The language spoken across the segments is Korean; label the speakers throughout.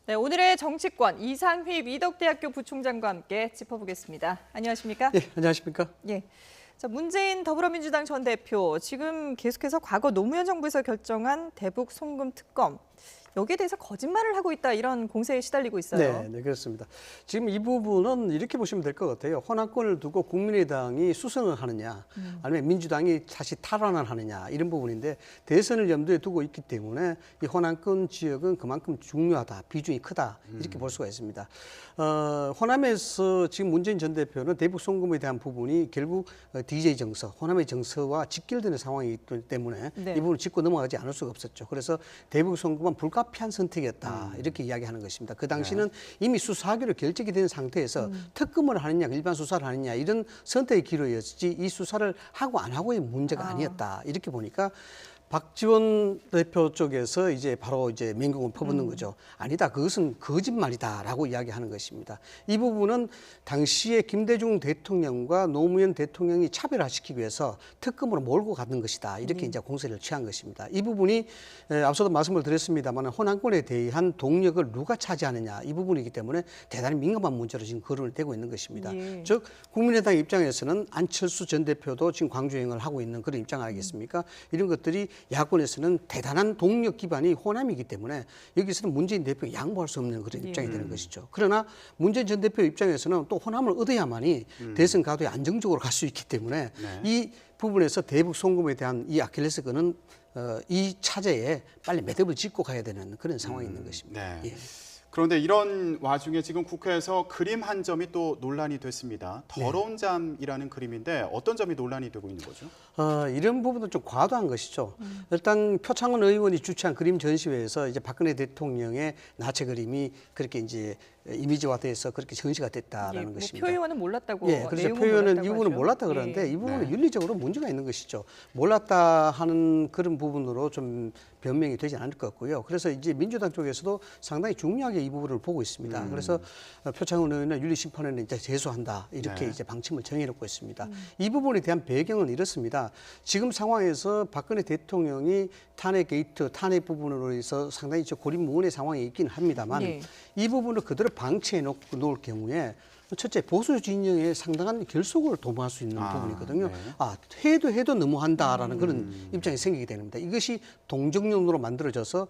Speaker 1: 네, 오늘의 정치권 이상휘 미덕대학교 부총장과 함께 짚어보겠습니다. 안녕하십니까?
Speaker 2: 예, 안녕하십니까?
Speaker 1: 예. 자, 문재인 더불어민주당 전 대표 지금 계속해서 과거 노무현 정부에서 결정한 대북 송금 특검 여기에 대해서 거짓말을 하고 있다 이런 공세에 시달리고 있어요.
Speaker 2: 네, 그렇습니다. 지금 이 부분은 이렇게 보시면 될 것 같아요. 호남권을 두고 국민의당이 수성을 하느냐, 아니면 민주당이 다시 탈환을 하느냐 이런 부분인데 대선을 염두에 두고 있기 때문에 이 호남권 지역은 그만큼 중요하다, 비중이 크다 이렇게 볼 수가 있습니다. 호남에서 지금 문재인 전 대표는 대북 송금에 대한 부분이 결국 DJ 정서, 호남의 정서와 직결되는 상황이기 때문에
Speaker 1: 네.
Speaker 2: 이 부분을 짚고 넘어가지 않을 수가 없었죠. 그래서 대북 송금은 불가피한 선택이었다 이렇게 이야기하는 것입니다. 그 당시는 이미 수사하기로 결정이 된 상태에서 특검을 하느냐 일반 수사를 하느냐 이런 선택의 기로였지 이 수사를 하고 안 하고의 문제가 아니었다 이렇게 보니까 박지원 대표 쪽에서 이제 바로 이제 맹공을 퍼붓는 거죠. 아니다, 그것은 거짓말이다라고 이야기하는 것입니다. 이 부분은 당시에 김대중 대통령과 노무현 대통령이 차별화시키기 위해서 특검으로 몰고 가는 것이다. 이렇게 이제 공세를 취한 것입니다. 이 부분이 앞서도 말씀을 드렸습니다만 호남권에 대한 동력을 누가 차지하느냐 이 부분이기 때문에 대단히 민감한 문제로 지금 거론이 되고 있는 것입니다.
Speaker 1: 예.
Speaker 2: 즉 국민의당 입장에서는 안철수 전 대표도 지금 광주 여행을 하고 있는 그런 입장 아니겠습니까? 이런 것들이 야권에서는 대단한 동력 기반이 호남이기 때문에 여기서는 문재인 대표가 양보할 수 없는 그런 입장이 되는 것이죠. 그러나 문재인 전 대표 입장에서는 또 호남을 얻어야만이 대선 가도에 안정적으로 갈 수 있기 때문에 이 부분에서 대북 송금에 대한 이 아킬레스건은 이 차제에 빨리 매듭을 짓고 가야 되는 그런 상황이 있는 것입니다.
Speaker 3: 네.
Speaker 2: 예.
Speaker 3: 그런데 이런 와중에 지금 국회에서 그림 한 점이 또 논란이 됐습니다. 더러운 잠이라는 그림인데 어떤 점이 논란이 되고 있는 거죠?
Speaker 2: 이런 부분도 좀 과도한 것이죠. 일단 표창원 의원이 주최한 그림 전시회에서 이제 박근혜 대통령의 나체 그림이 그렇게 이제 이미지화돼서 그렇게 전시가 됐다라는
Speaker 1: 뭐
Speaker 2: 것입니다.
Speaker 1: 표 의원은 몰랐다고.
Speaker 2: 예, 그래서
Speaker 1: 내용은
Speaker 2: 표현은
Speaker 1: 몰랐다고
Speaker 2: 이 부분은
Speaker 1: 하죠.
Speaker 2: 몰랐다 그러는데
Speaker 1: 예.
Speaker 2: 이 부분은 윤리적으로 문제가 있는 것이죠. 몰랐다 하는 그런 부분으로 좀 변명이 되지 않을 것 같고요. 그래서 이제 민주당 쪽에서도 상당히 중요하게 이 부분을 보고 있습니다. 그래서 표창원 의원은 윤리심판원에 이제 제소한다 이렇게 이제 방침을 정해놓고 있습니다. 이 부분에 대한 배경은 이렇습니다. 지금 상황에서 박근혜 대통령이 탄핵 게이트, 탄핵 부분으로 해서 상당히 고립무원의 상황이 있긴 합니다만
Speaker 1: 예.
Speaker 2: 이 부분을 그대로 방치해 놓을 경우에 첫째 보수 진영에 상당한 결속을 도모할 수 있는 부분이거든요. 해도 너무한다라는 그런 입장이 생기게 됩니다. 이것이 동정론으로 만들어져서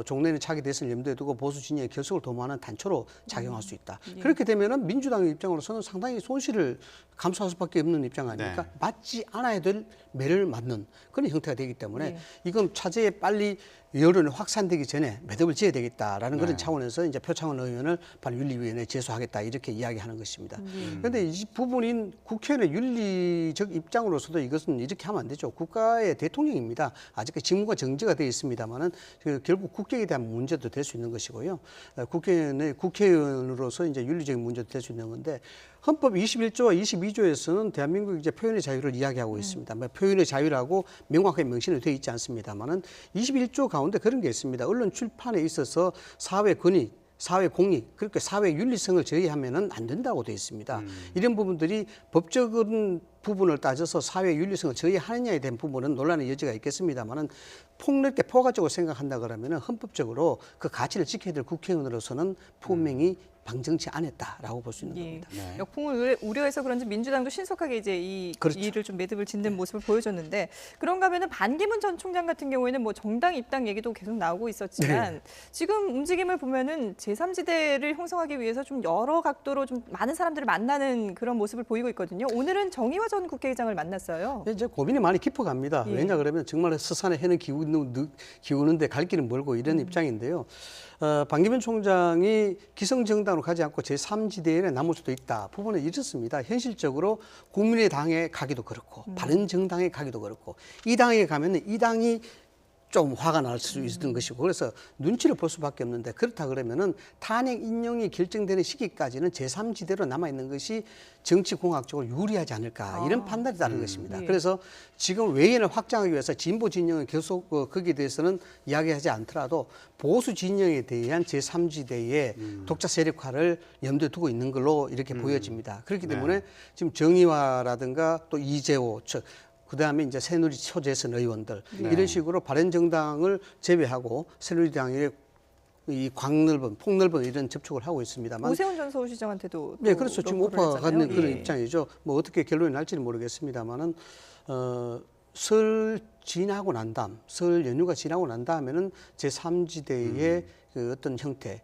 Speaker 2: 종래는 차기 대선을 염두에 두고 보수 진영의 결속을 도모하는 단초로 작용할 수 있다. 그렇게 되면은 민주당의 입장으로서는 상당히 손실을 감수할 수밖에 없는 입장 아닙니까? 맞지 않아야 될 매를 맞는 그런 형태가 되기 때문에 이건 차제에 빨리 여론이 확산되기 전에 매듭을 지어야 되겠다라는 그런 차원에서 이제 표창원 의원을 바로 윤리위원회에 제소하겠다 이렇게 이야기하는 것입니다. 그런데 이 부분인 국회의원의 윤리적 입장으로서도 이것은 이렇게 하면 안 되죠. 국가의 대통령입니다. 아직까지 직무가 정지가 되어 있습니다만은 결국 국격에 대한 문제도 될 수 있는 것이고요. 국회의원으로서 이제 윤리적인 문제도 될 수 있는 건데 헌법 21조와 22조에서는 대한민국 이제 표현의 자유를 이야기하고 있습니다. 표현의 자유라고 명확하게 명시는 되어 있지 않습니다만은 21조 가운데 그런 게 있습니다. 언론 출판에 있어서 사회 권익, 사회 공익, 그렇게 사회 윤리성을 저해하면은 안 된다고 되어 있습니다. 이런 부분들이 법적인 부분을 따져서 사회 윤리성을 저해하느냐에 대한 부분은 논란의 여지가 있겠습니다만은 폭넓게 포괄적으로 생각한다 그러면은 헌법적으로 그 가치를 지켜야 될 국회의원으로서는 분명히 방정치 않았다라고 볼 수 있는 겁니다.
Speaker 1: 역풍을 우려해서 그런지 민주당도 신속하게 이제 이 일을 좀 매듭을 짓는 모습을 보여줬는데 그런가 하면은 반기문 전 총장 같은 경우에는 뭐 정당 입당 얘기도 계속 나오고 있었지만 지금 움직임을 보면은 제3지대를 형성하기 위해서 좀 여러 각도로 좀 많은 사람들을 만나는 그런 모습을 보이고 있거든요. 오늘은 정의화 전 국회의장을 만났어요.
Speaker 2: 이제 고민이 많이 깊어갑니다. 왜냐 그러면 정말 서산에 해는 기우는데 갈 길은 멀고 이런 입장인데요. 반기문 총장이 기성정당으로 가지 않고 제3지대에 남을 수도 있다. 부분은 이렇습니다. 현실적으로 국민의당에 가기도 그렇고 바른정당에 가기도 그렇고 이 당에 가면 이 당이 좀 화가 날 수 있는 것이고 그래서 눈치를 볼 수밖에 없는데 그렇다 그러면은 탄핵 인용이 결정되는 시기까지는 제3지대로 남아있는 것이 정치공학적으로 유리하지 않을까 이런 판단이 다른 것입니다. 그래서 지금 외연을 확장하기 위해서 진보 진영을 계속 거기에 대해서는 이야기하지 않더라도 보수 진영에 대한 제3지대의 독자 세력화를 염두에 두고 있는 걸로 이렇게 보여집니다. 그렇기 때문에 지금 정의화라든가 또 이재호 그다음에 이제 새누리 초재선 의원들 이런 식으로 바른정당을 제외하고 새누리당의 이 광넓은 폭넓은 이런 접촉을 하고 있습니다만
Speaker 1: 오세훈 전 서울시장한테도
Speaker 2: 네, 그렇죠. 지금 오퍼가 갖는 그런
Speaker 1: 예.
Speaker 2: 입장이죠. 뭐 어떻게 결론이 날지는 모르겠습니다만은 설 지나고 난 다음, 설 연휴가 지나고 난 다음에는 제3지대의 그 어떤 형태,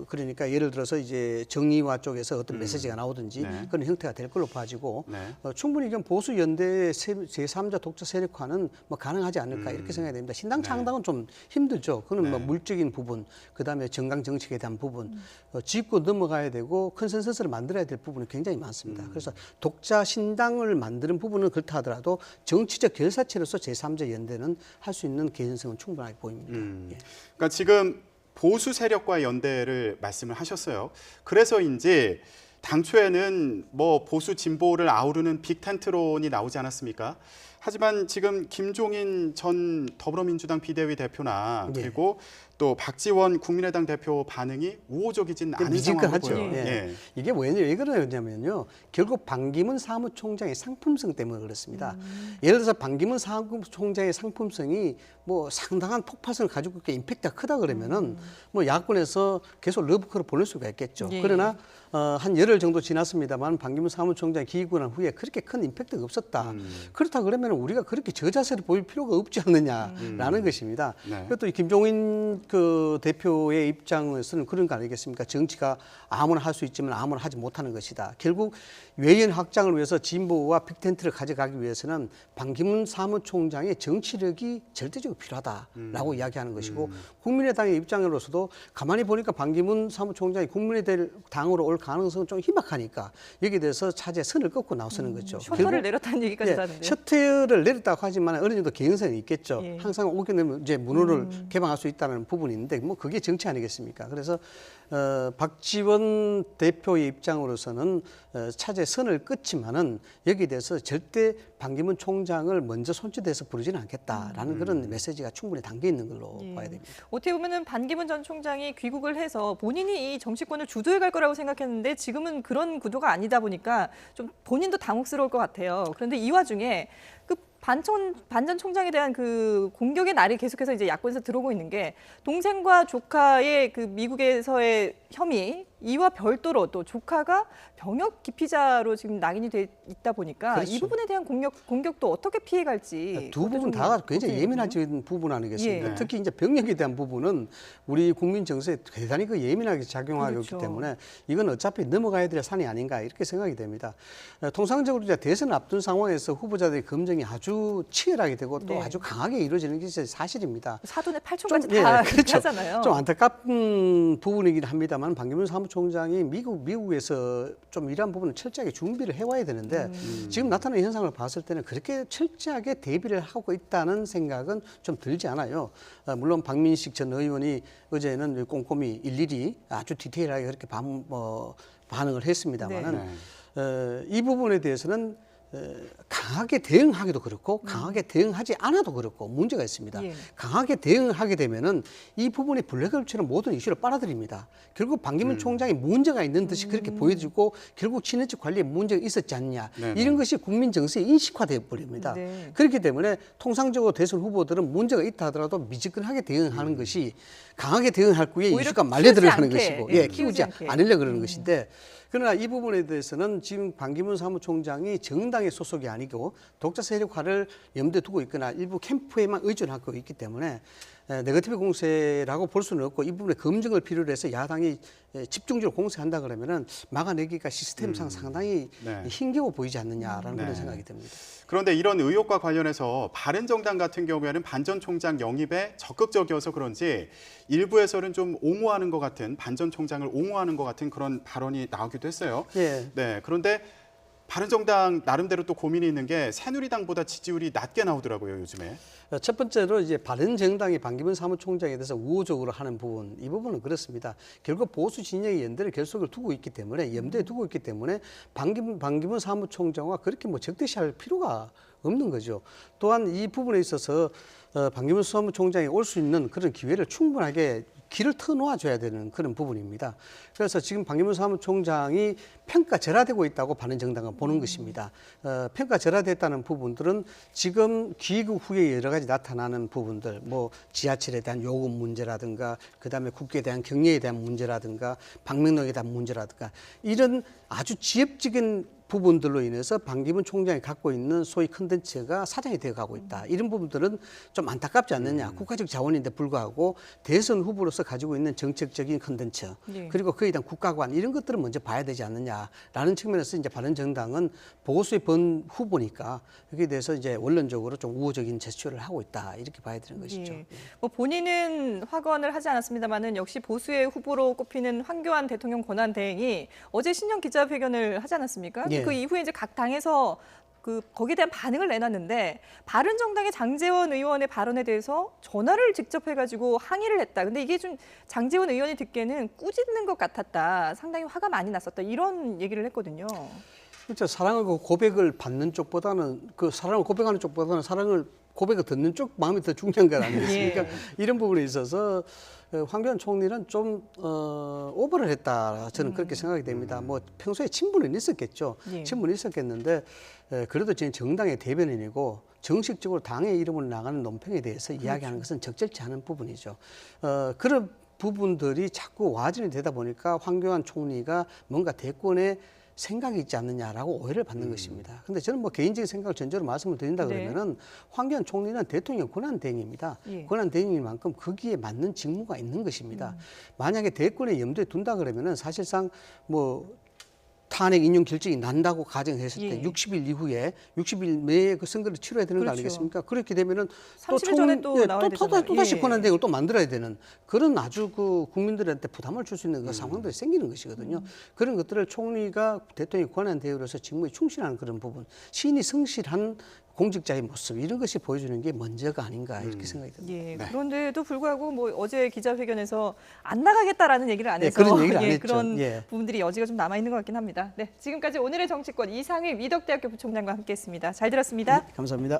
Speaker 2: 그러니까 예를 들어서 이제 정의와 쪽에서 어떤 메시지가 나오든지
Speaker 3: 네.
Speaker 2: 그런 형태가 될 걸로 봐지고
Speaker 3: 네.
Speaker 2: 충분히 이건 보수 연대의 제3자 독자 세력화는 뭐 가능하지 않을까 이렇게 생각이 됩니다. 신당
Speaker 3: 네.
Speaker 2: 창당은 좀 힘들죠. 그는 뭐
Speaker 3: 네.
Speaker 2: 물적인 부분, 그다음에 정강 정책에 대한 부분 짚고 넘어가야 되고 컨센서스를 만들어야 될 부분이 굉장히 많습니다. 그래서 독자 신당을 만드는 부분은 그렇다 하더라도 정치적 결사체로서 제3자 연대는 할 수 있는 개연성은 충분하게 보입니다. 예.
Speaker 3: 그러니까 지금 보수 세력과 연대를 말씀을 하셨어요. 그래서인지 당초에는 뭐 보수 진보를 아우르는 빅텐트론이 나오지 않았습니까? 하지만 지금 김종인 전 더불어민주당 비대위 대표나
Speaker 2: 네.
Speaker 3: 그리고 또 박지원 국민의당 대표 반응이 우호적이진 않은 상황으로
Speaker 2: 미지근하죠.
Speaker 3: 보여요.
Speaker 2: 예.
Speaker 3: 예.
Speaker 2: 이게 왜 그러냐면요. 결국 반기문 사무총장의 상품성 때문에 그렇습니다. 예를 들어서 반기문 사무총장의 상품성이 뭐 상당한 폭발성을 가지고 있고 임팩트가 크다 그러면은 뭐 야권에서 계속 러브콜을 보낼 수가 있겠죠.
Speaker 1: 예.
Speaker 2: 그러나 한 열흘 정도 지났습니다만 반기문 사무총장이 기이고 난 후에 그렇게 큰 임팩트가 없었다. 그렇다 그러면 우리가 그렇게 저자세를 보일 필요가 없지 않느냐라는 것입니다.
Speaker 3: 네.
Speaker 2: 그것도 이 김종인 그 대표의 입장에서는 그런 거 아니겠습니까? 정치가 아무나 할 수 있지만 아무나 하지 못하는 것이다. 결국 외연 확장을 위해서 진보와 빅텐트를 가져가기 위해서는 반기문 사무총장의 정치력이 절대적으로 필요하다라고 이야기하는 것이고 국민의당의 입장으로서도 가만히 보니까 반기문 사무총장이 국민의당으로 올 가능성은 좀 희박하니까 여기에 대해서 차제 선을 긋고 나서는 거죠.
Speaker 1: 셔터를 내렸다는 얘기까지 하는데요.
Speaker 2: 셔터를 내렸다고 하지만 어느 정도 개연성이 있겠죠.
Speaker 1: 예.
Speaker 2: 항상 오게 되면 이제 문호를 개방할 수 있다는 부분이 있는데 뭐 그게 정치 아니겠습니까? 그래서 박지원 대표의 입장으로서는 차제 선을 긋지만은 여기에 대해서 절대 반기문 총장을 먼저 손짓해서 부르지는 않겠다라는 그런 메시지가 충분히 담겨 있는 걸로
Speaker 1: 예.
Speaker 2: 봐야 됩니다.
Speaker 1: 어떻게 보면은 반기문 전 총장이 귀국을 해서 본인이 이 정치권을 주도해 갈 거라고 생각했는데 지금은 그런 구도가 아니다 보니까 좀 본인도 당혹스러울 것 같아요. 그런데 이 와중에 그 반 전 총장에 대한 그 공격의 날이 계속해서 이제 야권에서 들어오고 있는 게 동생과 조카의 그 미국에서의 혐의 이와 별도로 또 조카가 병역 기피자로 지금 낙인이 돼 있다 보니까
Speaker 2: 그렇죠.
Speaker 1: 이 부분에 대한 공격도 어떻게 피해갈지
Speaker 2: 두 부분 다 굉장히 예민한 부분 아니겠습니까?
Speaker 3: 예.
Speaker 2: 특히 이제 병역에 대한 부분은 우리 국민 정서에 대단히 그 예민하게 작용하고
Speaker 1: 그렇죠.
Speaker 2: 있기 때문에 이건 어차피 넘어가야 될 산이 아닌가 이렇게 생각이 됩니다. 통상적으로 이제 대선을 앞둔 상황에서 후보자들의 검증이 아주 치열하게 되고 또
Speaker 1: 네.
Speaker 2: 아주 강하게 이루어지는 게 진짜 사실입니다.
Speaker 1: 사돈의 8촌까지
Speaker 2: 예,
Speaker 1: 다
Speaker 2: 그렇죠.
Speaker 1: 하잖아요.
Speaker 2: 좀 안타까운 부분이긴 합니다만 반기문 사무총장이 미국에서 좀 이러한 부분을 철저하게 준비를 해와야 되는데 지금 나타나는 현상을 봤을 때는 그렇게 철저하게 대비를 하고 있다는 생각은 좀 들지 않아요. 물론 박민식 전 의원이 어제는 꼼꼼히 일일이 아주 디테일하게 그렇게 반응을 했습니다만은 이 부분에 대해서는 강하게 대응하기도 그렇고 강하게 대응하지 않아도 그렇고 문제가 있습니다.
Speaker 1: 예.
Speaker 2: 강하게 대응하게 되면은 이 부분이 블랙홀처럼 모든 이슈를 빨아들입니다. 결국 반기문 총장이 문제가 있는 듯이 그렇게 보여지고 결국 친인척 관리에 문제가 있었지 않냐 이런 것이 국민 정서에 인식화되어 버립니다.
Speaker 1: 네.
Speaker 2: 그렇기 때문에 통상적으로 대선 후보들은 문제가 있다 하더라도 미지근하게 대응하는 것이 강하게 대응할 후에
Speaker 1: 오히려
Speaker 2: 이슈가 말려 들어가는
Speaker 1: 키우지
Speaker 2: 것이고
Speaker 1: 않게,
Speaker 2: 키우지
Speaker 1: 않게.
Speaker 2: 않으려고 그러는 것인데 그러나 이 부분에 대해서는 지금 반기문 사무총장이 정당의 소속이 아니고 독자 세력화를 염두에 두고 있거나 일부 캠프에만 의존하고 있기 때문에 네거티브 공세라고 볼 수는 없고 이 부분에 검증을 필요로 해서 야당이 집중적으로 공세한다 그러면은 막아내기가 시스템상 상당히
Speaker 3: 네.
Speaker 2: 힘겨워 보이지 않느냐라는
Speaker 3: 네.
Speaker 2: 그런 생각이 듭니다.
Speaker 3: 그런데 이런 의혹과 관련해서 바른정당 같은 경우에는 반 전 총장 영입에 적극적이어서 그런지 일부에서는 좀 옹호하는 것 같은 반 전 총장을 옹호하는 것 같은 그런 발언이 나오기도 했어요.
Speaker 2: 예.
Speaker 3: 네, 그런데 바른정당 나름대로 또 고민이 있는 게 새누리당보다 지지율이 낮게 나오더라고요, 요즘에.
Speaker 2: 첫 번째로 이제 바른정당이 반기문 사무총장에 대해서 우호적으로 하는 부분, 이 부분은 그렇습니다. 결국 보수 진영의 연대를 결속을 두고 있기 때문에 염두에 두고 있기 때문에 반기문 사무총장과 그렇게 뭐 적대시할 필요가 없는 거죠. 또한 이 부분에 있어서 반기문 사무총장이 올 수 있는 그런 기회를 충분하게 길을 터놓아줘야 되는 그런 부분입니다. 그래서 지금 반기문 사무총장이 평가절하되고 있다고 바른정당은 보는 것입니다. 평가절하됐다는 부분들은 지금 귀국 후에 여러 가지 나타나는 부분들, 뭐 지하철에 대한 요금 문제라든가, 그다음에 국회에 대한 경제에 대한 문제라든가, 방명록에 대한 문제라든가, 이런 아주 지엽적인 부분들로 인해서 반기문 총장이 갖고 있는 소위 컨텐츠가 사장이 되어가고 있다. 이런 부분들은 좀 안타깝지 않느냐. 국가적 자원인데 불구하고 대선 후보로서 가지고 있는 정책적인 컨텐츠,
Speaker 1: 네.
Speaker 2: 그리고 그에 대한 국가관 이런 것들을 먼저 봐야 되지 않느냐라는 측면에서 이제 바른정당은 보수의 번 후보니까 여기에 대해서 이제 원론적으로 좀 우호적인 제스처를 하고 있다. 이렇게 봐야 되는 것이죠.
Speaker 1: 예. 뭐 본인은 확언을 하지 않았습니다만은 역시 보수의 후보로 꼽히는 황교안 대통령 권한대행이 어제 신년 기자회견을 하지 않았습니까?
Speaker 2: 예.
Speaker 1: 그 이후에 이제 각 당에서 거기에 대한 반응을 내놨는데 바른정당의 장제원 의원의 발언에 대해서 전화를 직접 해가지고 항의를 했다. 근데 이게 좀 장제원 의원이 듣기에는 꾸짖는 것 같았다. 상당히 화가 많이 났었다. 이런 얘기를 했거든요.
Speaker 2: 그렇죠. 사랑을 고백을 받는 쪽보다는 사랑을 고백하는 쪽보다는 사랑을 고백을 듣는 쪽 마음이 더 중요한 것 아니겠습니까?
Speaker 1: 예.
Speaker 2: 이런 부분에 있어서 황교안 총리는 좀 오버를 했다. 저는 그렇게 생각이 됩니다. 뭐 평소에 친분은 있었겠죠.
Speaker 1: 예.
Speaker 2: 친분은 있었겠는데 그래도 저는 정당의 대변인이고 정식적으로 당의 이름으로 나가는 논평에 대해서 이야기하는 것은 적절치 않은 부분이죠. 그런 부분들이 자꾸 와전이 되다 보니까 황교안 총리가 뭔가 대권에 생각이 있지 않느냐라고 오해를 받는 것입니다. 근데 저는 뭐 개인적인 생각을 전제로 말씀을 드린다
Speaker 1: 네.
Speaker 2: 그러면은 황교안 총리는 대통령 권한대행입니다.
Speaker 1: 예.
Speaker 2: 권한대행인 만큼 거기에 맞는 직무가 있는 것입니다. 만약에 대권에 염두에 둔다 그러면은 사실상 뭐 탄핵 인용 결정이 난다고 가정했을 때
Speaker 1: 예.
Speaker 2: 60일 이후에 60일 내에 그 선거를 치러야 되는 거
Speaker 1: 그렇죠.
Speaker 2: 아니겠습니까? 그렇게 되면은
Speaker 1: 30일 전에 또 나와야 되잖아요.
Speaker 2: 또다시
Speaker 1: 예.
Speaker 2: 권한대행을 또 만들어야 되는 그런 아주 그 국민들한테 부담을 줄 수 있는 그 상황들이 생기는 것이거든요. 그런 것들을 총리가 대통령 권한대행으로서 직무에 충실하는 그런 부분, 신이 성실한 공직자의 모습 이런 것이 보여주는 게 먼저가 아닌가 이렇게 생각이 듭니다.
Speaker 1: 예,
Speaker 3: 네.
Speaker 1: 그런데도 불구하고 뭐 어제 기자회견에서 안 나가겠다라는 얘기를 안
Speaker 2: 예,
Speaker 1: 해서
Speaker 2: 그런 얘기를 안 했죠.
Speaker 1: 그런
Speaker 2: 예.
Speaker 1: 부분들이 여지가 좀 남아 있는 것 같긴 합니다. 네, 지금까지 오늘의 정치권 이상일 미덕대학교 부총장과 함께했습니다. 잘 들었습니다.
Speaker 2: 감사합니다.